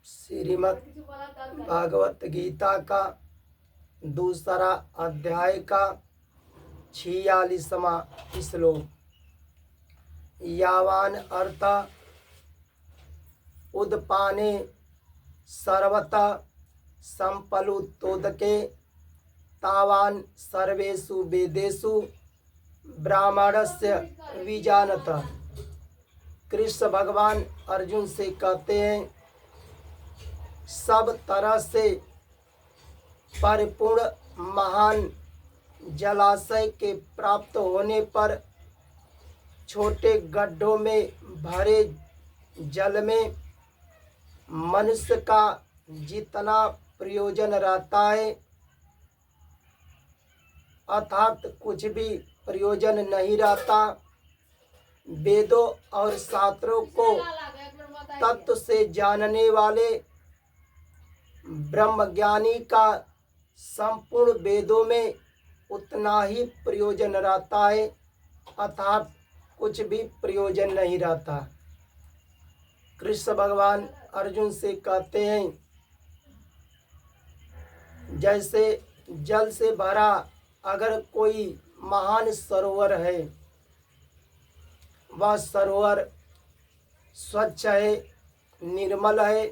श्रीमद् भागवत गीता का दूसरा अध्याय का 46वां श्लोक। यावान अर्थ उदपाने सर्वतः संपलुतोदके तावान सर्वेषु वेदेषु ब्राह्मणस्य विजानत। कृष्ण भगवान अर्जुन से कहते हैं, सब तरह से परिपूर्ण महान जलाशय के प्राप्त होने पर छोटे गड्ढों में भरे जल में मनुष्य का जितना प्रयोजन रहता है अर्थात कुछ भी प्रयोजन नहीं रहता। वेदों और शास्त्रों को तत्व से जानने वाले ब्रह्मज्ञानी का संपूर्ण वेदों में उतना ही प्रयोजन रहता है अर्थात कुछ भी प्रयोजन नहीं रहता। कृष्ण भगवान अर्जुन से कहते हैं, जैसे जल से भरा अगर कोई महान सरोवर है, वह सरोवर स्वच्छ है, निर्मल है,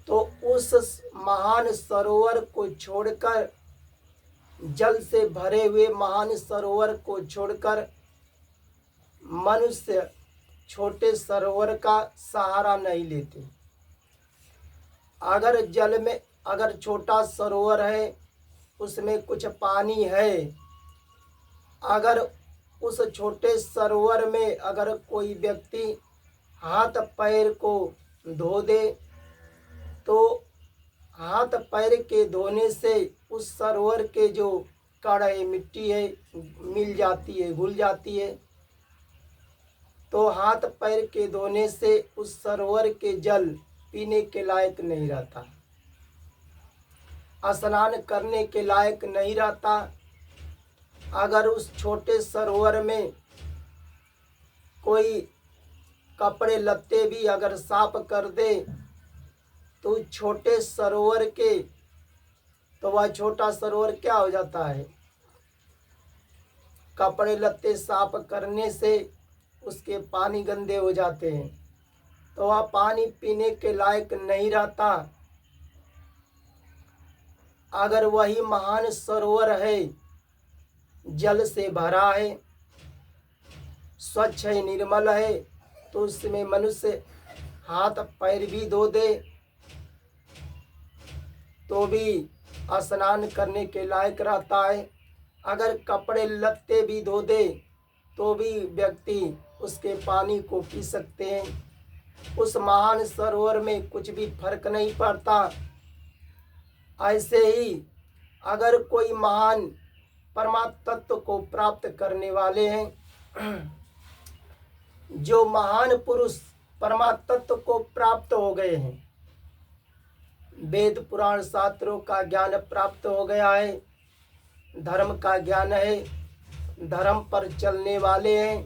तो उस महान सरोवर को छोड़कर, जल से भरे हुए महान सरोवर को छोड़कर मनुष्य छोटे सरोवर का सहारा नहीं लेते। अगर जल में अगर छोटा सरोवर है, उसमें कुछ पानी है, अगर उस छोटे सरोवर में अगर कोई व्यक्ति हाथ पैर को धो दे तो हाथ पैर के धोने से उस सरोवर के जो कड़ मिट्टी है मिल जाती है, घुल जाती है। तो हाथ पैर के धोने से उस सरोवर के जल पीने के लायक नहीं रहता, स्नान करने के लायक नहीं रहता। अगर उस छोटे सरोवर में कोई कपड़े लत्ते भी अगर साफ कर दे तो छोटे सरोवर के तो वह छोटा सरोवर क्या हो जाता है, कपड़े लत्ते साफ करने से उसके पानी गंदे हो जाते हैं, तो वह पानी पीने के लायक नहीं रहता। अगर वही महान सरोवर है, जल से भरा है, स्वच्छ है, निर्मल है, तो उसमें मनुष्य हाथ पैर भी धो दे तो भी स्नान करने के लायक रहता है। अगर कपड़े लत्ते भी धो दे तो भी व्यक्ति उसके पानी को पी सकते हैं। उस महान सरोवर में कुछ भी फर्क नहीं पड़ता। ऐसे ही अगर कोई महान परमात्म तत्व को प्राप्त करने वाले हैं, जो महान पुरुष परमात्म तत्व को प्राप्त हो गए हैं, वेद पुराण शास्त्रों का ज्ञान प्राप्त हो गया है, धर्म का ज्ञान है, धर्म पर चलने वाले हैं,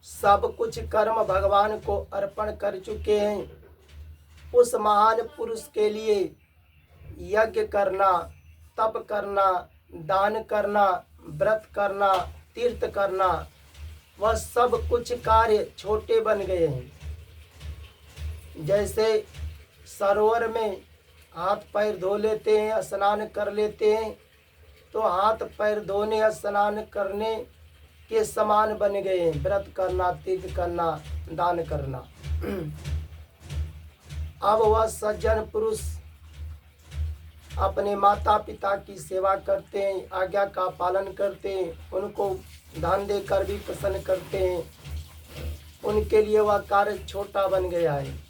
सब कुछ कर्म भगवान को अर्पण कर चुके हैं, उस महान पुरुष के लिए यज्ञ करना, तप करना, दान करना, व्रत करना, तीर्थ करना, वह सब कुछ कार्य छोटे बन गए हैं। जैसे सरोवर में हाथ पैर धो लेते हैं, स्नान कर लेते हैं, तो हाथ पैर धोने स्नान करने के समान बन गए हैं। व्रत करना, तीर्थ करना, दान करना। अब वह सज्जन पुरुष अपने माता पिता की सेवा करते हैं, आज्ञा का पालन करते हैं, उनको दान देकर भी प्रसन्न करते हैं, उनके लिए वह कार्य छोटा बन गया है।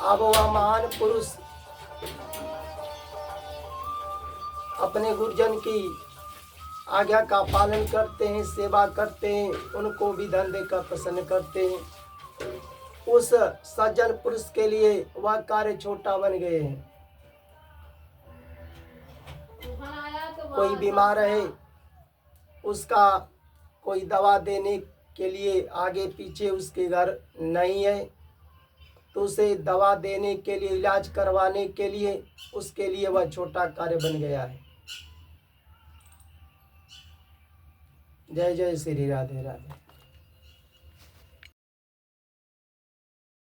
अब वह महान पुरुष अपने गुरुजन की आज्ञा का पालन करते हैं, सेवा करते हैं, उनको भी धन देकर प्रसन्न करते हैं। उस सज्जन पुरुष के लिए वह कार्य छोटा बन गए हैं। कोई बीमार है, उसका कोई दवा देने के लिए आगे पीछे उसके घर नहीं है, तो उसे दवा देने के लिए, इलाज करवाने के लिए, उसके लिए वह छोटा कार्य बन गया है। जय जय श्री राधे राधे।